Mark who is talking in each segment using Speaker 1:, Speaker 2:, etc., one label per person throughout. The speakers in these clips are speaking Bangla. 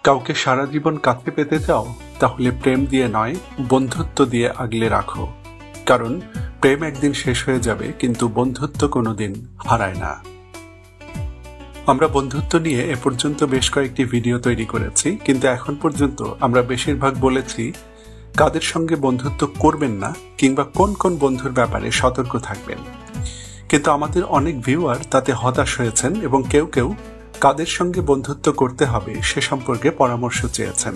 Speaker 1: কাউকে সারা জীবন কাছে পেতে চাও, তাহলে প্রেম দিয়ে নয়, বন্ধুত্ব দিয়ে আগলে রাখো। কারণ প্রেম একদিন শেষ হয়ে যাবে, কিন্তু বন্ধুত্ব কোনোদিন হারায় না। আমরা বন্ধুত্ব নিয়ে এ পর্যন্ত বেশ কয়েকটি ভিডিও তৈরি করেছি, কিন্তু এখন পর্যন্ত আমরা বেশিরভাগ বলেছি কাদের সঙ্গে বন্ধুত্ব করবেন না কিংবা কোন কোন বন্ধুর ব্যাপারে সতর্ক থাকবেন। কিন্তু আমাদের অনেক ভিউয়ার তাতে হতাশ হয়েছেন এবং কেউ কেউ কাদের সঙ্গে বন্ধুত্ব করতে হবে সে সম্পর্কে পরামর্শ চেয়েছেন।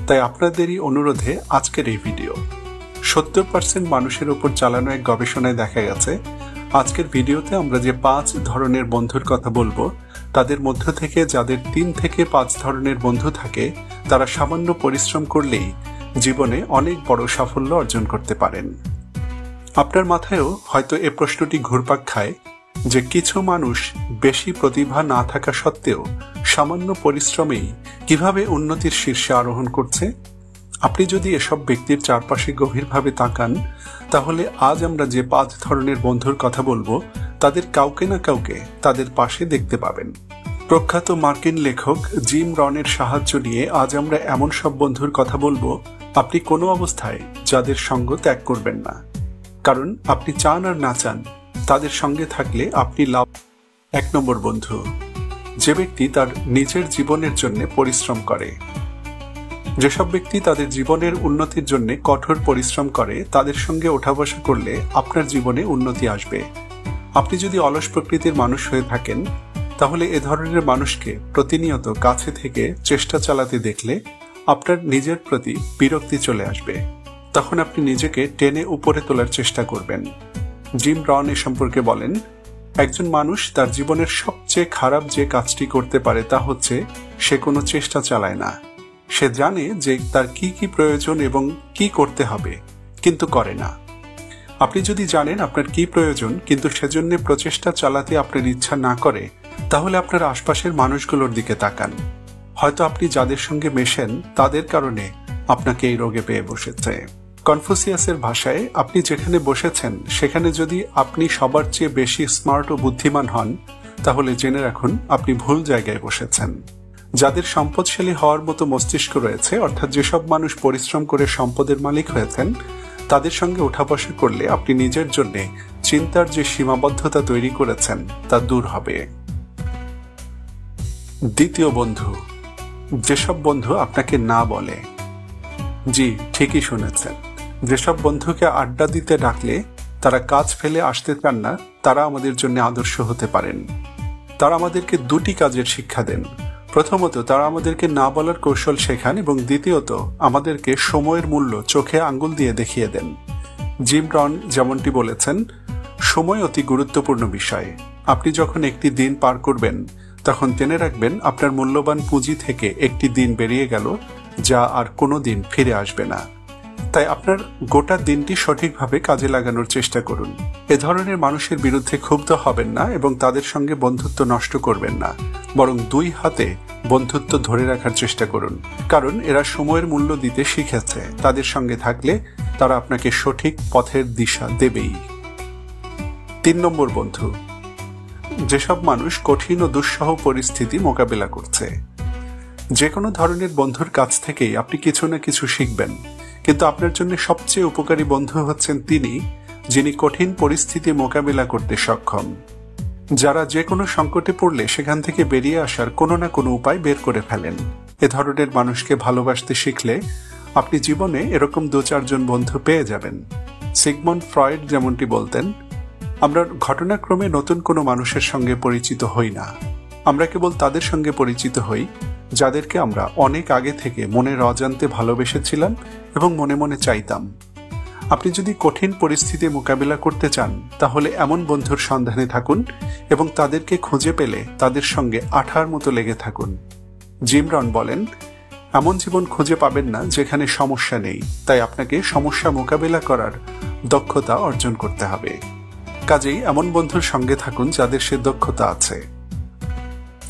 Speaker 1: তাই আপনাদেরই অনুরোধে আজকের এই ভিডিও। 70% মানুষের উপর চালানো এক গবেষণায় দেখা গেছে আজকের ভিডিওতে আমরা যে 5 ধরনের বন্ধুর কথা বলবো, তাদের মধ্য থেকে যাদের 3 থেকে 5 ধরনের বন্ধু থাকে, তারা সামান্য পরিশ্রম করলেই জীবনে অনেক বড় সাফল্য অর্জন করতে পারেন। আপনার মাথায়ও হয়তো এ প্রশ্নটি ঘুরপাক খায় যে কিছু মানুষ বেশি প্রতিভা না থাকা সত্ত্বেও সামান্য পরিশ্রমেই কিভাবে উন্নতির শীর্ষে আরোহণ করছে। আপনি যদি এসব ব্যক্তির চারপাশে গভীরভাবে তাকান, তাহলে আজ আমরা যে 5 ধরনের বন্ধুর কথা বলবো, তাদের কাউকে না কাউকে তাদের পাশে দেখতে পাবেন। প্রখ্যাত মার্কিন লেখক জিম রনের সাহায্য নিয়ে আজ আমরা এমন সব বন্ধুর কথা বলবো আপনি কোনো অবস্থায় যাদের সঙ্গ ত্যাগ করবেন না। কারণ আপনি চান আর না চান, তাদের সঙ্গে থাকলে আপনি লাভ। 1 নম্বর বন্ধু, যে ব্যক্তি তার নিজের জীবনের জন্য পরিশ্রম করে। যেসব ব্যক্তি তাদের জীবনের উন্নতির জন্য কঠোর পরিশ্রম করে, তাদের সঙ্গে ওঠা বসা করলে আপনার জীবনে উন্নতি আসবে। আপনি যদি অলস প্রকৃতির মানুষ হয়ে থাকেন, তাহলে এ ধরনের মানুষকে প্রতিনিয়ত কাছে থেকে চেষ্টা চালাতে দেখলে আপনার নিজের প্রতি বিরক্তি চলে আসবে। তখন আপনি নিজেকে টেনে উপরে তোলার চেষ্টা করবেন। জিম রন এ সম্পর্কে বলেন, একজন মানুষ তার জীবনের সবচেয়ে খারাপ যে কাজটি করতে পারে তা হচ্ছে সে কোনো চেষ্টা চালায় না। সে জানে যে তার কি কি প্রয়োজন এবং কি করতে হবে, কিন্তু করে না। আপনি যদি জানেন আপনার কি প্রয়োজন কিন্তু সেজন্য প্রচেষ্টা চালাতে আপনার ইচ্ছা না করে, তাহলে আপনার আশপাশের মানুষগুলোর দিকে তাকান। হয়তো আপনি যাদের সঙ্গে মেশেন তাদের কারণে আপনাকে এই রোগে পেয়ে বসেছে। কনফুসিয়াসের ভাষায়, আপনি যেখানে বসেছেন সেখানে যদি আপনি সবার চেয়ে বেশি স্মার্ট ও বুদ্ধিমান হন, তাহলে জেনে রাখুন আপনি ভুল জায়গায় বসেছেন। যাদের সম্পদশালী হওয়ার মতো মস্তিষ্ক রয়েছে, অর্থাৎ যেসব মানুষ পরিশ্রম করে সম্পদের মালিক হয়েছেন, তাদের সঙ্গে ওঠা বসা করলে আপনি নিজের জন্য চিন্তার যে সীমাবদ্ধতা তৈরি করেছেন তা দূর হবে। 2 বন্ধু, যেসব বন্ধু আপনাকে না বলে। জি, ঠিকই শুনেছেন। যেসব বন্ধুকে আড্ডা দিতে ডাকলে তারা কাজ ফেলে আসতে চান না, তারা আমাদের জন্য আদর্শ হতে পারেন। তারা আমাদেরকে 2টি কাজের শিক্ষা দেন। প্রথমত, তারা আমাদেরকে না বলার কৌশল শেখান এবং দ্বিতীয়ত আমাদেরকে সময়ের মূল্য চোখে আঙ্গুল দিয়ে দেখিয়ে দেন। জিম রন যেমনটি বলেছেন, সময় অতি গুরুত্বপূর্ণ বিষয়। আপনি যখন একটি দিন পার করবেন, তখন জেনে রাখবেন আপনার মূল্যবান পুঁজি থেকে একটি দিন বেরিয়ে গেল, যা আর কোনো দিন ফিরে আসবে না। তাই আপনার গোটা দিনটি সঠিকভাবে কাজে লাগানোর চেষ্টা করুন। এ ধরনের মানুষের বিরুদ্ধে ক্ষুব্ধ হবেন না এবং তাদের সঙ্গে বন্ধুত্ব নষ্ট করবেন না, বরং 2 হাতে বন্ধুত্ব ধরে রাখার চেষ্টা করুন। কারণ এরা সময়ের মূল্য দিতে শিখেছে। তাদের সঙ্গে থাকলে তারা আপনাকে সঠিক পথের দিশা দেবেই। 3 নম্বর বন্ধু, যেসব মানুষ কঠিন ও দুঃসহ পরিস্থিতি মোকাবিলা করছে। যে কোনো ধরনের বন্ধুর কাছ থেকেই আপনি কিছু না কিছু শিখবেন, কিন্তু আপনার জন্য সবচেয়ে উপকারী বন্ধু হচ্ছেন তিনি যিনি কঠিন পরিস্থিতি মোকাবিলা করতে সক্ষম। যারা যে কোনো সংকটে পড়লে সেখান থেকে বেরিয়ে আসার কোনো না কোনো উপায় বের করে ফেলেন। এ ধরনের মানুষকে ভালোবাসতে শিখলে আপনি জীবনে এরকম 2-4 জন বন্ধু পেয়ে যাবেন। সিগমন্ড ফ্রয়েড যেমনটি বলতেন, আমরা ঘটনাক্রমে নতুন কোনো মানুষের সঙ্গে পরিচিত হই না, আমরা কেবল তাদের সঙ্গে পরিচিত হই যাদেরকে আমরা অনেক আগে থেকে মনের অজান্তে ভালোবেসেছিলাম এবং মনে মনে চাইতাম। আপনি যদি কঠিন পরিস্থিতি মোকাবিলা করতে চান, তাহলে এমন বন্ধুর সন্ধানে থাকুন এবং তাদেরকে খুঁজে পেলে তাদের সঙ্গে আঠার মতো লেগে থাকুন। জিম রন বলেন, এমন জীবন খুঁজে পাবেন না যেখানে সমস্যা নেই, তাই আপনাকে সমস্যা মোকাবিলা করার দক্ষতা অর্জন করতে হবে। কাজেই এমন বন্ধুর সঙ্গে থাকুন যাদের সে দক্ষতা আছে।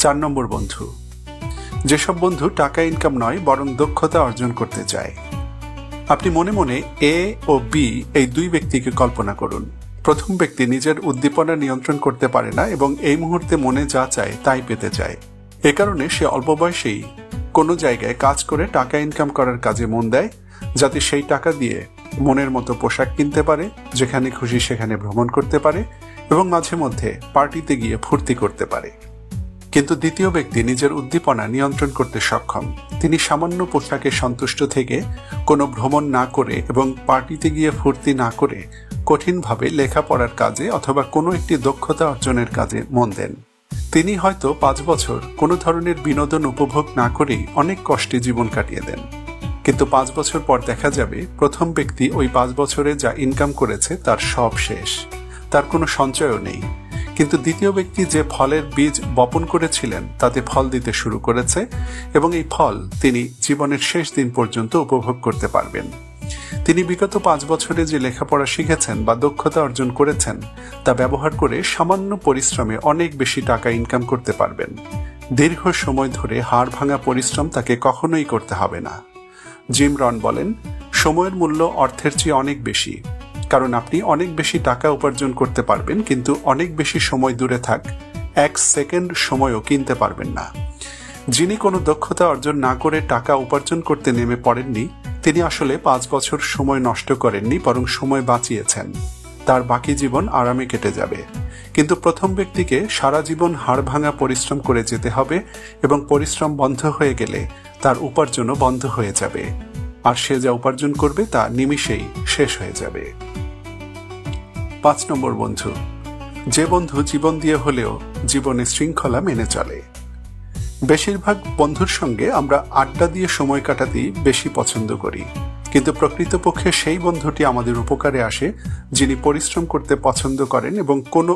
Speaker 1: 4 নম্বর বন্ধু, যেসব বন্ধু টাকা ইনকাম নয় বরং দক্ষতা অর্জন করতে চায়। আপনি মনে মনে এ ও বি এই 2 ব্যক্তিকে কল্পনা করুন। প্রথম ব্যক্তি নিজের উদ্দীপনা নিয়ন্ত্রণ করতে পারে না এবং এই মুহূর্তে মনে যা চায় তাই পেতে চায়। এ কারণে সে অল্প বয়সেই কোনো জায়গায় কাজ করে টাকা ইনকাম করার কাজে মন দেয়, যাতে সেই টাকা দিয়ে মনের মতো পোশাক কিনতে পারে, যেখানে খুশি সেখানে ভ্রমণ করতে পারে এবং মাঝে মধ্যে পার্টিতে গিয়ে ফুর্তি করতে পারে। কিন্তু দ্বিতীয় ব্যক্তি নিজের উদ্দীপনা নিয়ন্ত্রণ করতে সক্ষম। তিনি সামান্য পোশাকে সন্তুষ্ট থেকে কোনো ভ্রমণ না করে এবং পার্টিতে গিয়ে ফুর্তি না করে কঠিনভাবে লেখাপড়ার কাজে অথবা কোনো একটি দক্ষতা অর্জনের কাজে মন দেন। তিনি হয়তো 5 বছর কোনো ধরনের বিনোদন উপভোগ না করেই অনেক কষ্টে জীবন কাটিয়ে দেন, কিন্তু 5 বছর পর দেখা যাবে প্রথম ব্যক্তি ওই 5 বছরে যা ইনকাম করেছে তার সব শেষ, তার কোনো সঞ্চয়ও নেই। কিন্তু দ্বিতীয় ব্যক্তি যে ফলের বীজ বপন করেছিলেন তাতে ফল দিতে শুরু করেছে এবং এই ফল তিনি জীবনের শেষ দিন পর্যন্ত উপভোগ করতে পারবেন। তিনি বিগত 5 বছরে যে লেখাপড়া শিখেছেন বা দক্ষতা অর্জন করেছেন তা ব্যবহার করে সামান্য পরিশ্রমে অনেক বেশি টাকা ইনকাম করতে পারবেন। দীর্ঘ সময় ধরে হাড় ভাঙা পরিশ্রম তাকে কখনোই করতে হবে না। জিম রন বলেন, সময়ের মূল্য অর্থের চেয়ে অনেক বেশি, কারণ আপনি অনেক বেশি টাকা উপার্জন করতে পারবেন কিন্তু অনেক বেশি সময় দূরে থাক 1 সেকেন্ড সময়ও কিনতে পারবেন না। যিনি কোনো দক্ষতা অর্জন না করে টাকা উপার্জন করতে নেমে পড়েননি তিনি আসলে 5 বছর সময় নষ্ট করেননি, বরং সময় বাঁচিয়েছেন। তার বাকি জীবন আরামে কেটে যাবে। কিন্তু প্রথম ব্যক্তিকে সারা জীবন হাড় ভাঙা পরিশ্রম করে যেতে হবে এবং পরিশ্রম বন্ধ হয়ে গেলে তার উপার্জনও বন্ধ হয়ে যাবে, আর সে যা উপার্জন করবে তা নিমিষেই শেষ হয়ে যাবে। 5 নম্বর বন্ধু, যে বন্ধু জীবন দিয়ে হলেও জীবনে শৃঙ্খলা মেনে চলে। বেশিরভাগ বন্ধুর সঙ্গে আমরা আড্ডা দিয়ে সময় কাটাতেই বেশি পছন্দ করি, কিন্তু প্রকৃতপক্ষে সেই বন্ধুটি আমাদের উপকারে আসে যিনি পরিশ্রম করতে পছন্দ করেন এবং কোনো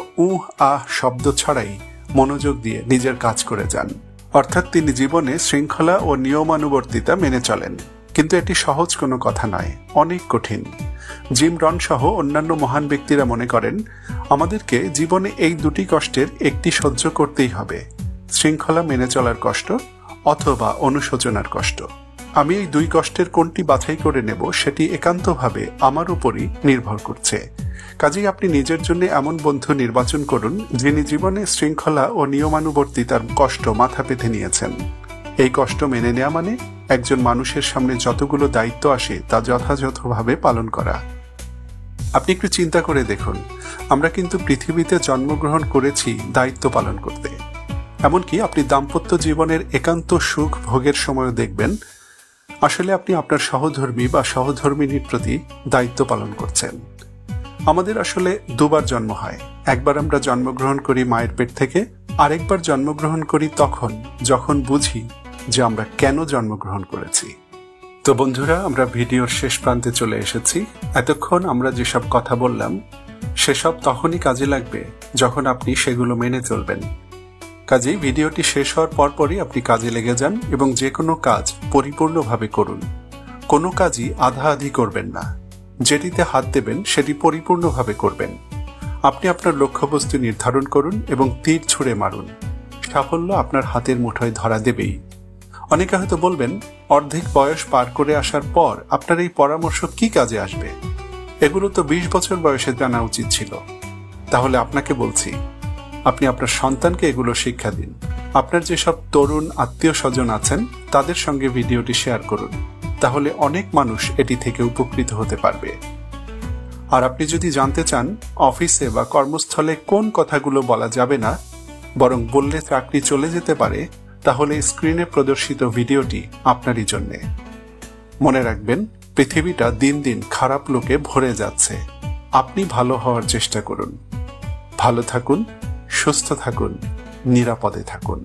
Speaker 1: আহ শব্দ ছাড়াই মনোযোগ দিয়ে নিজের কাজ করে যান। অর্থাৎ তিনি জীবনে শৃঙ্খলা ও নিয়মানুবর্তিতা মেনে চলেন। কিন্তু এটি সহজ কোনো কথা নয়, অনেক কঠিন। জিম রন সহ অন্যান্য মহান ব্যক্তিরা মনে করেন আমাদেরকে জীবনে এই দুটি কষ্টের একটি সহ্য করতেই হবে, শৃঙ্খলা মেনে চলার কষ্ট অথবা অনুশোচনার কষ্ট। আমি এই 2 কষ্টের কোনটি বাছাই করে নেব সেটি একান্তভাবে আমার উপরই নির্ভর করছে। কাজেই আপনি নিজের জন্য এমন বন্ধু নির্বাচন করুন যিনি জীবনে শৃঙ্খলা ও নিয়মানুবর্তিতার কষ্ট মাথা পেতে নিয়েছেন। এই কষ্ট মেনে নেওয়া মানে একজন মানুষের সামনে যতগুলো দায়িত্ব আসে তা যথাযথভাবে পালন করা। আপনি একটু চিন্তা করে দেখুন, আমরা কিন্তু পৃথিবীতে জন্মগ্রহণ করেছি দায়িত্ব পালন করতে। এমনকি আপনি দাম্পত্য জীবনের একান্ত সুখ ভোগের সময়ও দেখবেন আসলে আপনি আপনার সহধর্মী বা সহধর্মিনীর প্রতি দায়িত্ব পালন করছেন। আমাদের আসলে 2 বার জন্ম হয়। একবার আমরা জন্মগ্রহণ করি মায়ের পেট থেকে, আরেকবার জন্মগ্রহণ করি তখন যখন বুঝি যে আমরা কেন জন্মগ্রহণ করেছি। তো বন্ধুরা, আমরা ভিডিওর শেষ প্রান্তে চলে এসেছি। এতক্ষণ আমরা যেসব কথা বললাম সেসব তখনই কাজে লাগবে যখন আপনি সেগুলো মেনে চলবেন। কাজেই ভিডিওটি শেষ হওয়ার পরপরই আপনি কাজে লেগে যান এবং যে কোনো কাজ পরিপূর্ণভাবে করুন। কোনো কাজই আধা আধি করবেন না। যেটিতে হাত দেবেন সেটি পরিপূর্ণভাবে করবেন। আপনি আপনার লক্ষ্যবস্তু নির্ধারণ করুন এবং তীর ছুঁড়ে মারুন। সাফল্য আপনার হাতের মুঠোয় ধরা দেবেই। অনেকে হয়তো বলবেন, অর্ধেক বয়স পার করে আসার পর আপনার এই পরামর্শ কি কাজে আসবে? এগুলো তো 20 বছর বয়সে জানা উচিত ছিল। তাহলে আপনাকে বলছি, আপনি আপনার সন্তানকে এগুলো শিক্ষা দিন। আপনার যেসব তরুণ আত্মীয় স্বজন আছেন তাদের সঙ্গে ভিডিওটি শেয়ার করুন, তাহলে অনেক মানুষ এটি থেকে উপকৃত হতে পারবে। আর আপনি যদি জানতে চান অফিসে বা কর্মস্থলে কোন কথাগুলো বলা যাবে না, বরং বললে চাকরি চলে যেতে পারে, তাহলে স্ক্রিনে প্রদর্শিত ভিডিওটি আপনারই জন্যে। মনে রাখবেন, পৃথিবীটা দিন দিন খারাপ লোকে ভরে যাচ্ছে। আপনি ভালো হওয়ার চেষ্টা করুন। ভালো থাকুন, সুস্থ থাকুন, নিরাপদে থাকুন।